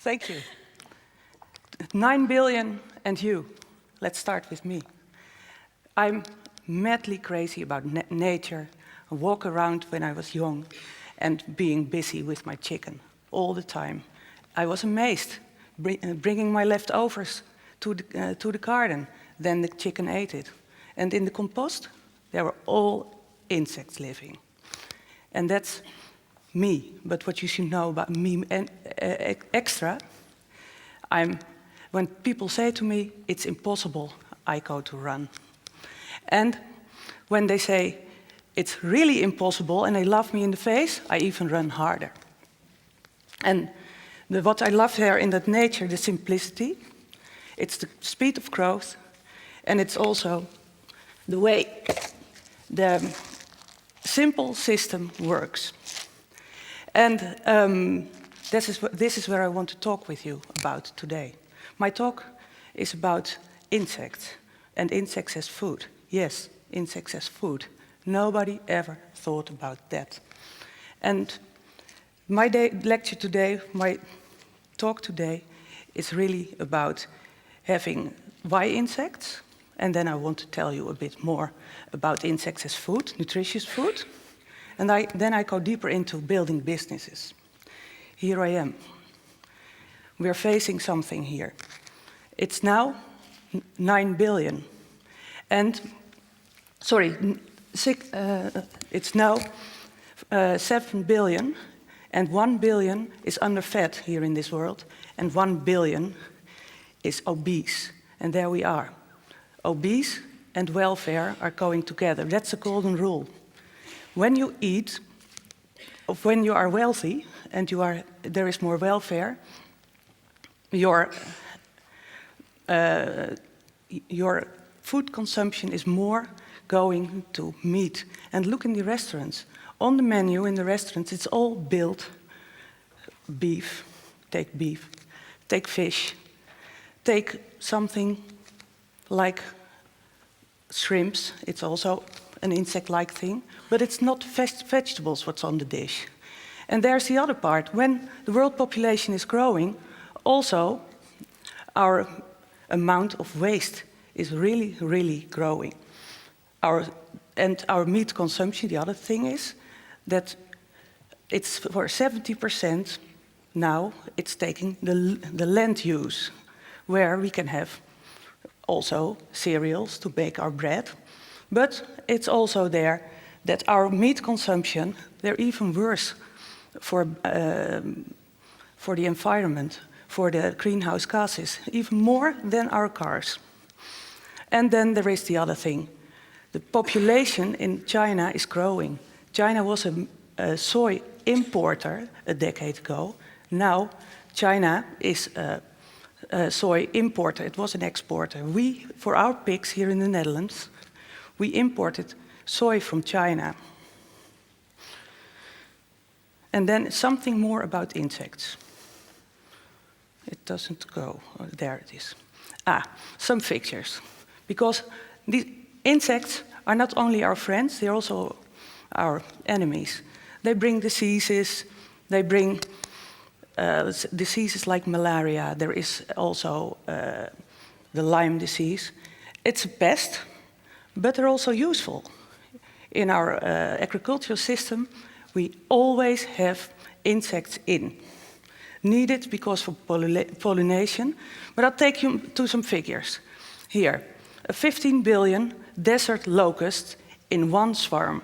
Thank you. 9 billion and you. Let's start with me. I'm madly crazy about nature. I walk around when I was young and being busy with my chicken all the time. I was amazed, bringing my leftovers to the garden. Then the chicken ate it. And in the compost, there were all insects living. And that's me. But what you should know about me and extra, when people say to me, it's impossible, I go to run. And when they say, it's really impossible, and they laugh me in the face, I even run harder. And what I love there in that nature, the simplicity, it's the speed of growth, and it's also the way the simple system works. And this is where I want to talk with you about today. My talk is about insects, and insects as food. Yes, insects as food. Nobody ever thought about that. And my lecture today, my talk today, is really about having why insects, and then I want to tell you a bit more about insects as food, nutritious food, and then I go deeper into building businesses. Here I am. We are facing something here. It's now 9 billion, and it's now 7 billion, and 1 billion is underfed here in this world, and 1 billion is obese. And there we are. Obese and welfare are going together. That's a golden rule. When you eat, or when you are wealthy and there is more welfare, your food consumption is more going to meat. And look in the restaurants. On the menu in the restaurants, it's all built beef, take fish, take something like shrimps. It's also an insect-like thing, but it's not vegetables what's on the dish. And there's the other part. When the world population is growing, also our amount of waste is really, really growing. Our meat consumption, the other thing is that it's for 70% now, it's taking the land use, where we can have also cereals to bake our bread. But it's also there that our meat consumption, they're even worse for the environment, for the greenhouse gases, even more than our cars. And then there is the other thing. The population in China is growing. China was a soy importer a decade ago. Now China is a soy importer. It was an exporter. We, for our pigs here in the Netherlands, we imported soy from China. And then something more about insects. It doesn't go. Oh, there it is. Some figures. Because these insects are not only our friends, they're also our enemies. They bring diseases, they bring diseases like malaria. There is also the Lyme disease. It's a pest, but they're also useful. In our agricultural system, we always have insects in. Needed because for pollination. But I'll take you to some figures. Here, 15 billion desert locusts in one swarm.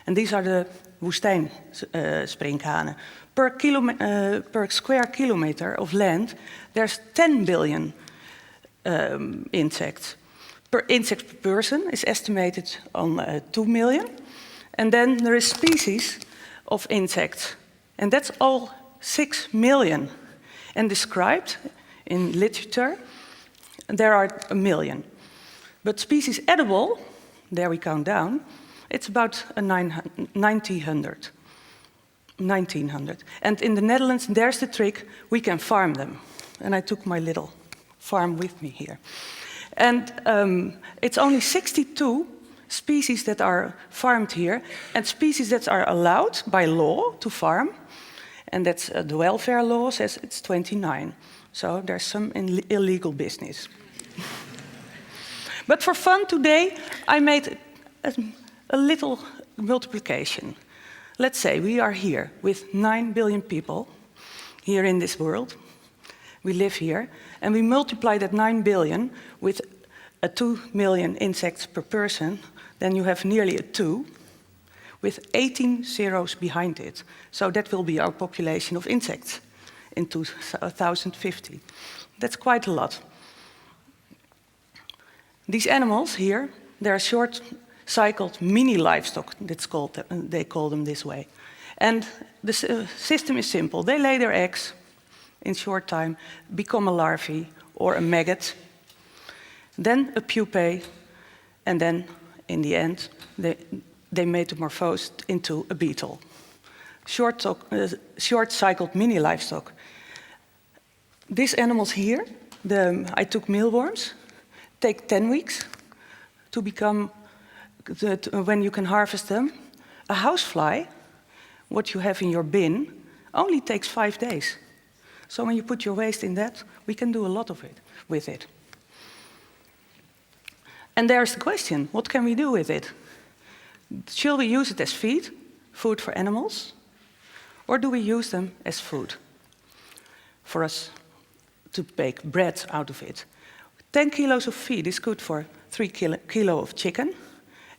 And these are the woestijnsprinkhanen. Per square kilometer of land, there's 10 billion insects. Per insect per person is estimated on 2 million. And then there is species of insects. And that's all 6 million. And described in literature, there are 1 million. But species edible, there we count down, it's about 1900. And in the Netherlands, there's the trick, we can farm them. And I took my little farm with me here. And it's only 62 species that are farmed here, and species that are allowed by law to farm. And that's the welfare law says it's 29. So there's some illegal business. But for fun today, I made a little multiplication. Let's say we are here with 9 billion people here in this world. We live here, and we multiply that 9 billion with 2 million insects per person, then you have nearly a 2, with 18 zeros behind it. So that will be our population of insects in 2050. That's quite a lot. These animals here, they're short-cycled mini-livestock, they call them this way. And the system is simple. They lay their eggs in short time, become a larvae or a maggot, then a pupae, and then, in the end, they metamorphose into a beetle. Short-cycled mini-livestock. These animals here, I took mealworms, take 10 weeks to become, when you can harvest them. A housefly, what you have in your bin, only takes 5 days. So when you put your waste in that, we can do a lot of it with it. And there's the question, what can we do with it? Shall we use it as feed, food for animals? Or do we use them as food for us to bake bread out of it? 10 kilos of feed is good for 3 kilo of chicken.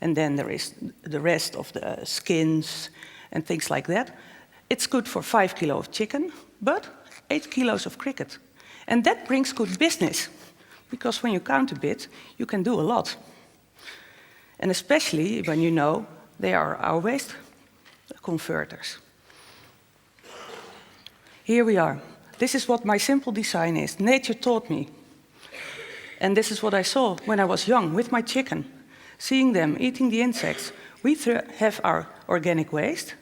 And then there is the rest of the skins and things like that. It's good for 5 kilo of chicken, but 8 kilos of cricket. And that brings good business, because when you count a bit, you can do a lot. And especially when you know they are our waste converters. Here we are. This is what my simple design is. Nature taught me. And this is what I saw when I was young with my chicken. Seeing them eating the insects. We have our organic waste.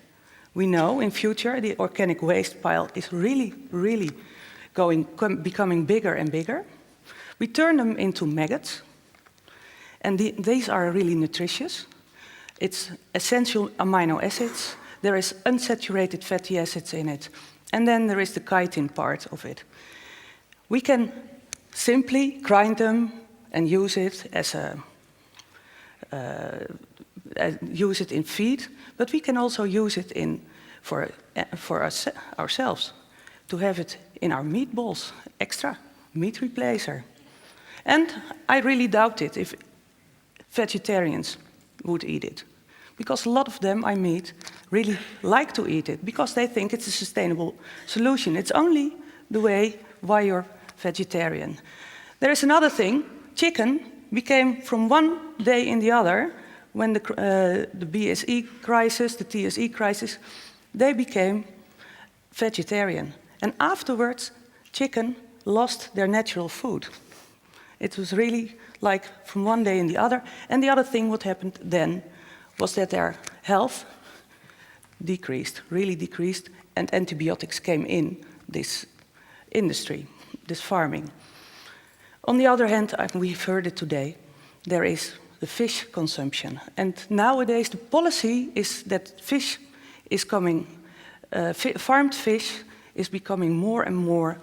We know in future the organic waste pile is really, really becoming bigger and bigger. We turn them into maggots. And these are really nutritious. It's essential amino acids. There is unsaturated fatty acids in it. And then there is the chitin part of it. We can simply grind them and use it as use it in feed, but we can also use it for ourselves, to have it in our meatballs, extra meat replacer. And I really doubt it if vegetarians would eat it, because a lot of them I meet really like to eat it, because they think it's a sustainable solution. It's only the way why you're vegetarian. There is another thing. Chicken became from one day in the other, when the BSE crisis, the TSE crisis, they became vegetarian. And afterwards, chicken lost their natural food. It was really like from one day in the other. And the other thing what happened then was that their health decreased, really decreased, and antibiotics came in this industry, this farming. On the other hand, we've heard it today, there is the fish consumption. And nowadays the policy is that fish is coming, farmed fish is becoming more and more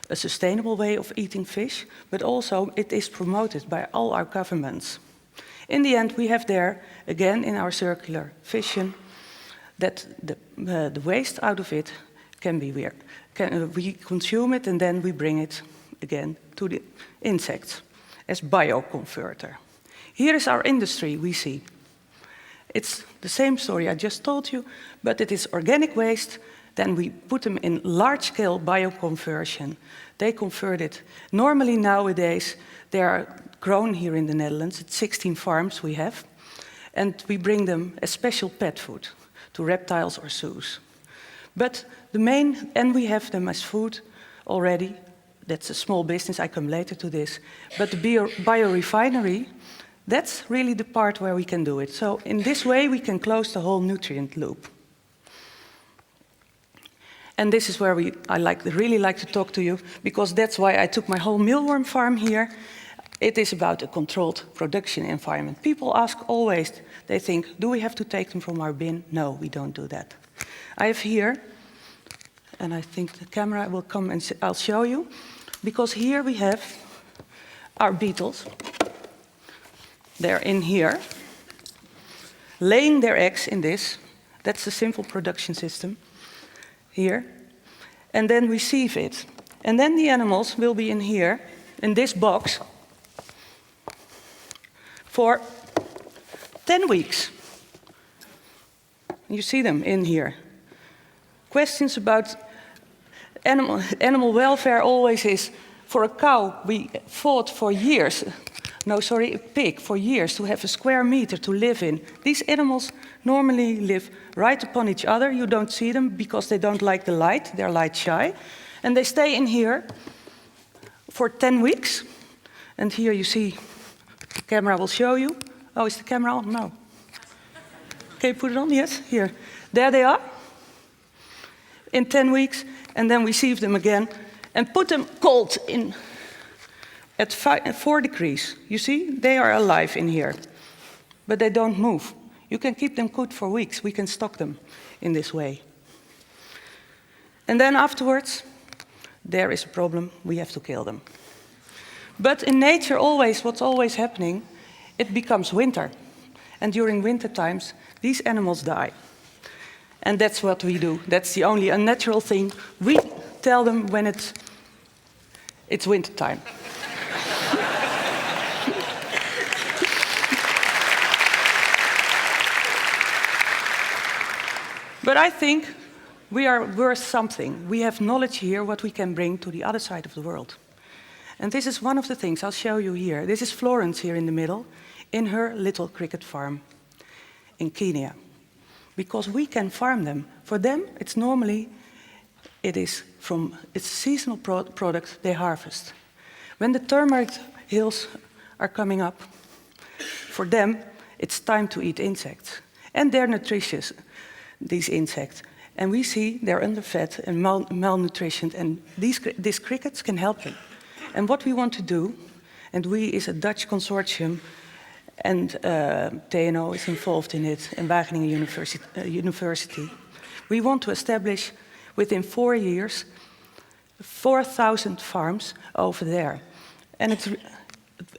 a sustainable way of eating fish, but also it is promoted by all our governments. In the end, we have there, again in our circular vision, that the waste out of it can be we consume it and then we bring it again to the insects as bioconverter. Here is our industry we see. It's the same story I just told you, but it is organic waste. Then we put them in large-scale bioconversion. They convert it. Normally nowadays, they are grown here in the Netherlands. It's 16 farms we have. And we bring them as special pet food to reptiles or zoos. But and we have them as food already. That's a small business, I come later to this. But the biorefinery, that's really the part where we can do it. So in this way, we can close the whole nutrient loop. And this is where I really like to talk to you, because that's why I took my whole mealworm farm here. It is about a controlled production environment. People ask always, they think, do we have to take them from our bin? No, we don't do that. I have here And I think the camera will come and I'll show you. Because here we have our beetles. They're in here, laying their eggs in this. That's the simple production system here. And then receive it. And then the animals will be in here, in this box, for 10 weeks. You see them in here. Questions about animal welfare always is, for a cow, we fought for years, a pig, for years, to have a square meter to live in. These animals normally live right upon each other. You don't see them because they don't like the light. They're light shy. And they stay in here for 10 weeks. And here you see, the camera will show you. Oh, is the camera on? No. Can you put it on? Yes, here. There they are, in 10 weeks, and then receive them again, and put them cold in at 4 degrees. You see, they are alive in here, but they don't move. You can keep them cooked for weeks. We can stock them in this way. And then afterwards, there is a problem. We have to kill them. But in nature, what's always happening, it becomes winter. And during winter times, these animals die. And that's what we do. That's the only unnatural thing. We tell them when it's winter time. But I think we are worth something. We have knowledge here, what we can bring to the other side of the world. And this is one of the things I'll show you here. This is Florence here in the middle, in her little cricket farm in Kenya. Because we can farm them. For them, it's a seasonal product they harvest. When the turmeric hills are coming up, for them, it's time to eat insects. And they're nutritious, these insects. And we see they're underfed and malnutritioned, and these crickets can help them. And what we want to do, and we is a Dutch consortium, and TNO is involved in it, and Wageningen University. We want to establish, within 4 years, 4,000 farms over there. And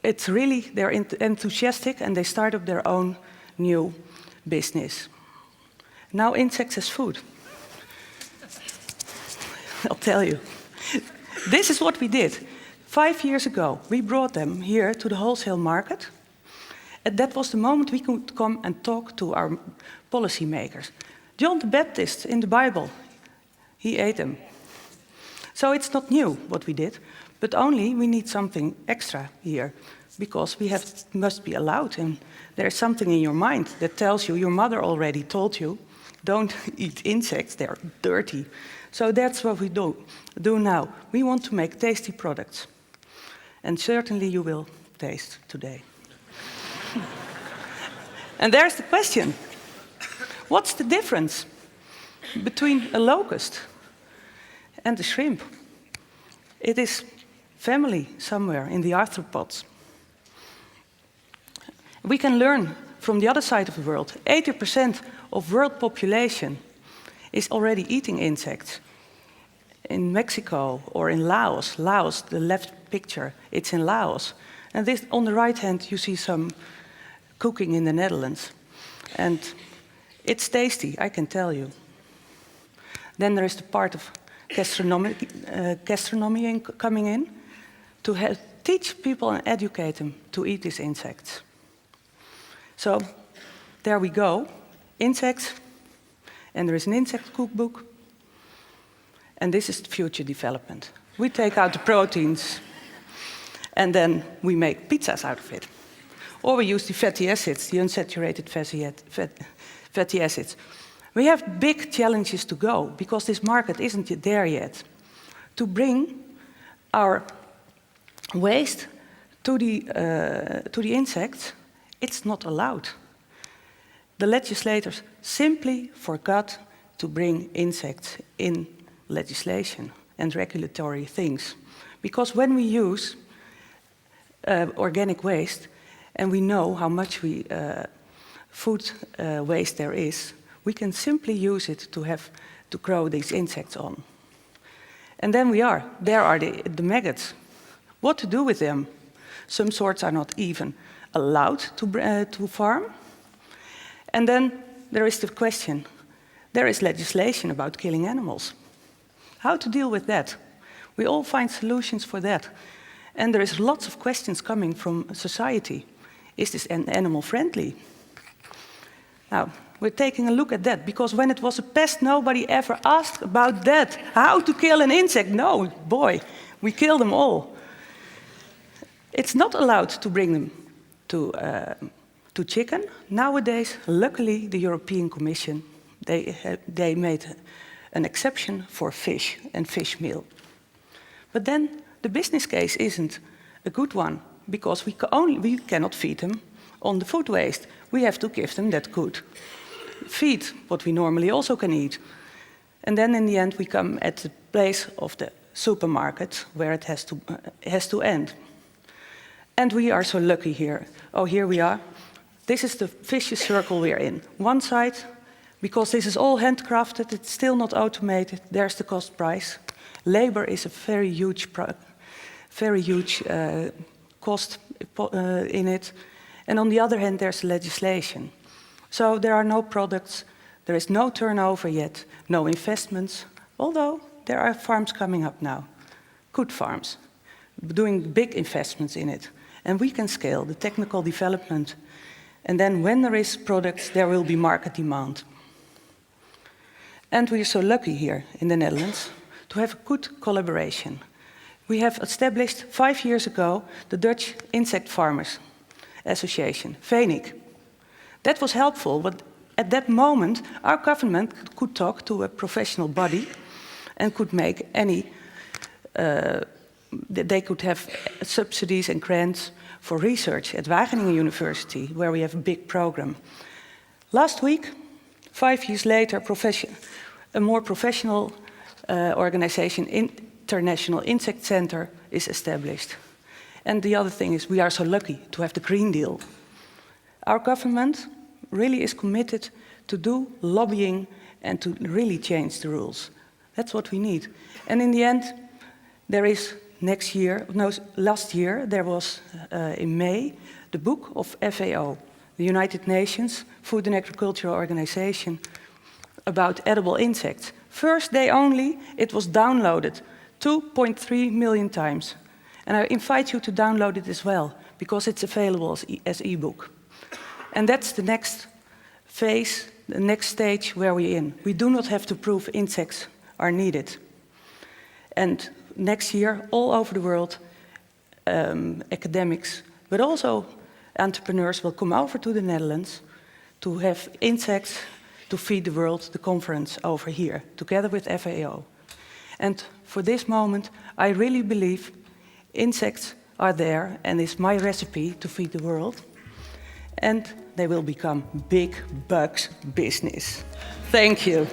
it's really, they're enthusiastic, and they start up their own new business. Now insects as food. I'll tell you. This is what we did. 5 years ago, we brought them here to the wholesale market. And that was the moment we could come and talk to our policymakers. John the Baptist in the Bible, he ate them. So it's not new what we did, but only we need something extra here, because we must be allowed. And there's something in your mind that tells you, your mother already told you, don't eat insects, they're dirty. So that's what we do now. We want to make tasty products. And certainly you will taste today. And there's the question. What's the difference between a locust and a shrimp? It is family somewhere in the arthropods. We can learn from the other side of the world. 80% of world population is already eating insects. In Mexico or in Laos. Laos, the left picture, it's in Laos. And this, on the right hand, you see some cooking in the Netherlands. And it's tasty, I can tell you. Then there is the part of gastronomy coming in to teach people and educate them to eat these insects. So there we go, insects, and there is an insect cookbook. And this is future development. We take out the proteins, and then we make pizzas out of it. Or we use the fatty acids, the unsaturated fatty acids. We have big challenges to go, because this market isn't there yet. To bring our waste to the insects, it's not allowed. The legislators simply forgot to bring insects in legislation and regulatory things. Because when we use organic waste, and we know how much food waste there is, we can simply use it to grow these insects on. And then there are the maggots. What to do with them? Some sorts are not even allowed to farm. And then there is the question, there is legislation about killing animals. How to deal with that? We all find solutions for that. And there is lots of questions coming from society. Is this animal friendly? Now, we're taking a look at that, because when it was a pest, nobody ever asked about that. How to kill an insect? No, boy, we kill them all. It's not allowed to bring them to chicken. Nowadays, luckily, the European Commission, they made an exception for fish and fish meal. But then the business case isn't a good one, because we cannot feed them on the food waste. We have to give them that good feed, what we normally also can eat. And then in the end, we come at the place of the supermarket, where it has to end. And we are so lucky here. Oh, here we are. This is the vicious circle we're in. One side, because this is all handcrafted, it's still not automated, there's the cost price. Labor is a very huge cost in it. And on the other hand, there's legislation. So there are no products, there is no turnover yet, no investments, although there are farms coming up now, good farms, doing big investments in it. And we can scale the technical development. And then when there is products, there will be market demand. And we are so lucky here in the Netherlands to have a good collaboration. We have established 5 years ago the Dutch Insect Farmers Association, VENIC. That was helpful, but at that moment our government could talk to a professional body and could make they could have subsidies and grants for research at Wageningen University, where we have a big program. Last week, 5 years later, a more professional organization, International Insect Center, is established. And the other thing is, we are so lucky to have the Green Deal. Our government really is committed to do lobbying and to really change the rules. That's what we need. And in the end, there is last year, there was in May, the book of FAO, the United Nations Food and Agricultural Organization, about edible insects. First day only, it was downloaded 2.3 million times. And I invite you to download it as well, because it's available as e-book. And that's the next phase, the next stage where we're in. We do not have to prove insects are needed. And next year, all over the world, academics, but also entrepreneurs will come over to the Netherlands to have insects to feed the world, the conference over here, together with FAO. And for this moment, I really believe insects are there, and it's my recipe to feed the world. And they will become big bucks business. Thank you.